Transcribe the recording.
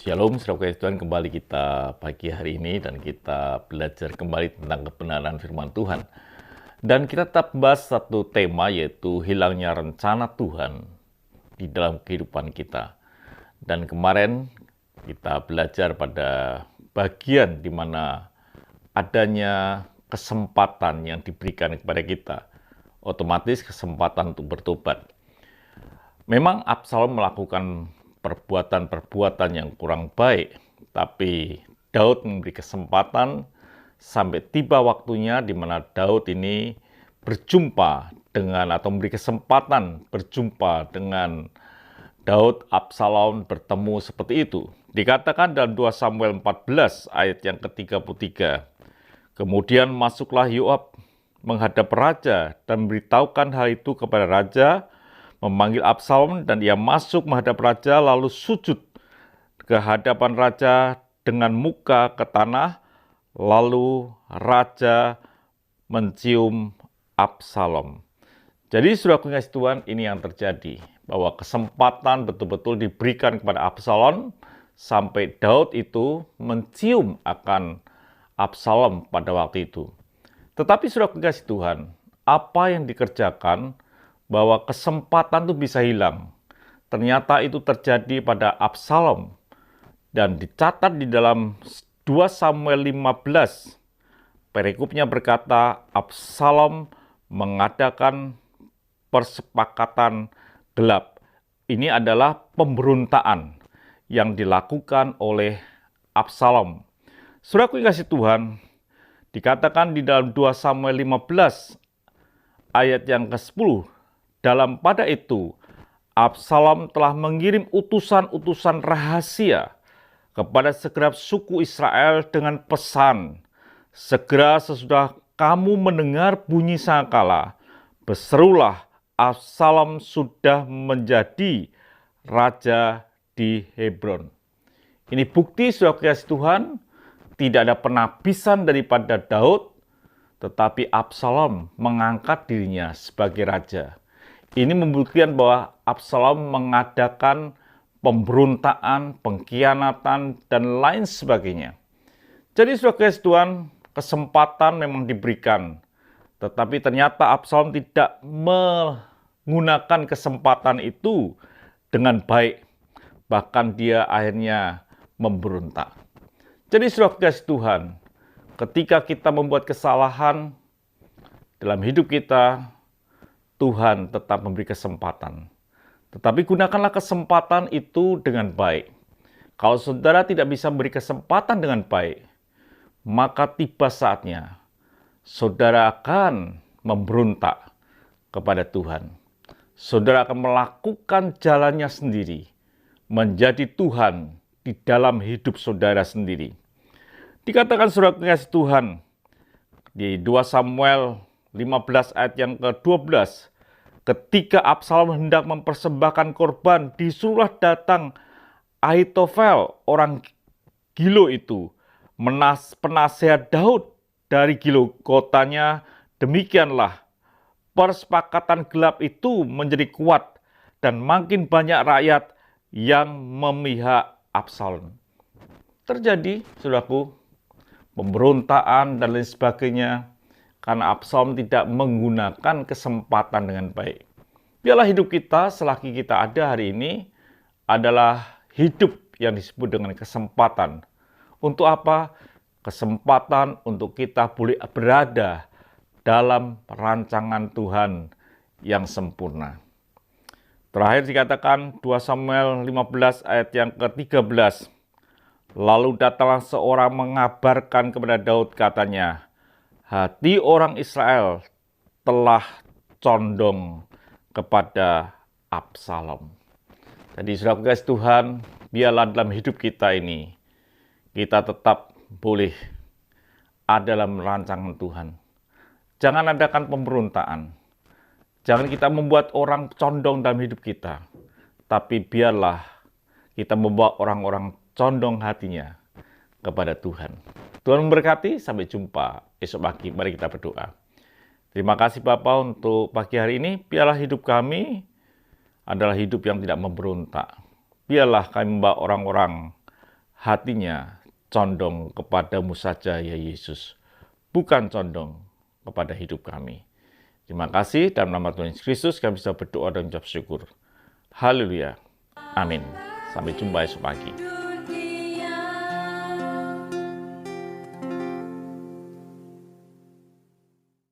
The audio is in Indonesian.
Shalom, saudara Tuhan, kembali kita pagi hari ini dan kita belajar kembali tentang kebenaran firman Tuhan. Dan kita tetap bahas satu tema, yaitu hilangnya rencana Tuhan di dalam kehidupan kita. Dan kemarin kita belajar pada bagian di mana adanya kesempatan yang diberikan kepada kita, otomatis kesempatan untuk bertobat. Memang Absalom melakukan perbuatan-perbuatan yang kurang baik, tapi Daud memberi kesempatan sampai tiba waktunya di mana Daud ini berjumpa dengan atau memberi kesempatan berjumpa dengan Daud. Absalom bertemu seperti itu. Dikatakan dalam 2 Samuel 14 ayat yang ke-33. Kemudian masuklah Yoab menghadap raja dan memberitahukan hal itu kepada raja, memanggil Absalom, dan ia masuk menghadap raja lalu sujud ke hadapan raja dengan muka ke tanah, lalu raja mencium Absalom. Jadi saudara kasih Tuhan, ini yang terjadi, bahwa kesempatan betul-betul diberikan kepada Absalom sampai Daud itu mencium akan Absalom pada waktu itu. Tetapi saudara kasih Tuhan, apa yang dikerjakan bahwa kesempatan itu bisa hilang. Ternyata itu terjadi pada Absalom. Dan dicatat di dalam 2 Samuel 15, perikopnya berkata, Absalom mengadakan persepakatan gelap. Ini adalah pemberontakan yang dilakukan oleh Absalom. Saudaraku yang kasih Tuhan, dikatakan di dalam 2 Samuel 15 ayat yang ke-10, dalam pada itu, Absalom telah mengirim utusan-utusan rahasia kepada segenap suku Israel dengan pesan, segera sesudah kamu mendengar bunyi sangkala, berserulah, Absalom sudah menjadi raja di Hebron. Ini bukti, saudara kasih Tuhan, tidak ada penapisan daripada Daud, tetapi Absalom mengangkat dirinya sebagai raja. Ini membuktikan bahwa Absalom mengadakan pemberontakan, pengkhianatan, dan lain sebagainya. Jadi saudara kasih Tuhan, kesempatan memang diberikan. Tetapi ternyata Absalom tidak menggunakan kesempatan itu dengan baik. Bahkan dia akhirnya memberontak. Jadi saudara kasih Tuhan, ketika kita membuat kesalahan dalam hidup kita, Tuhan tetap memberi kesempatan. Tetapi gunakanlah kesempatan itu dengan baik. Kalau saudara tidak bisa memberi kesempatan dengan baik, maka tiba saatnya saudara akan memberontak kepada Tuhan. Saudara akan melakukan jalannya sendiri, menjadi Tuhan di dalam hidup saudara sendiri. Dikatakan saudara kasih Tuhan di 2 Samuel 15 ayat yang ke-12, ketika Absalom hendak mempersembahkan korban, disuruhlah datang Ahitofel, orang Gilo itu, penasehat Daud dari Gilo. Kotanya, demikianlah persepakatan gelap itu menjadi kuat dan makin banyak rakyat yang memihak Absalom. Terjadi, saudaraku, pemberontakan dan lain sebagainya, karena Absalom tidak menggunakan kesempatan dengan baik. Biarlah hidup kita selagi kita ada hari ini adalah hidup yang disebut dengan kesempatan. Untuk apa? Kesempatan untuk kita boleh berada dalam rancangan Tuhan yang sempurna. Terakhir dikatakan 2 Samuel 15 ayat yang ke-13. Lalu datanglah seorang mengabarkan kepada Daud, katanya, hati orang Israel telah condong kepada Absalom. Jadi saudara kasih Tuhan, biarlah dalam hidup kita ini, kita tetap boleh ada dalam rancangan Tuhan. Jangan adakan pemberontakan. Jangan kita membuat orang condong dalam hidup kita. Tapi biarlah kita membawa orang-orang condong hatinya kepada Tuhan. Tuhan memberkati, sampai jumpa esok pagi. Mari kita berdoa. Terima kasih Bapa untuk pagi hari ini. Biarlah hidup kami adalah hidup yang tidak memberontak. Biarlah kami membawa orang-orang hatinya condong kepadamu saja ya Yesus, bukan condong kepada hidup kami. Terima kasih, dalam nama Tuhan Yesus Kristus kami bisa berdoa dan mengucap syukur. Haleluya. Amin. Sampai jumpa esok pagi.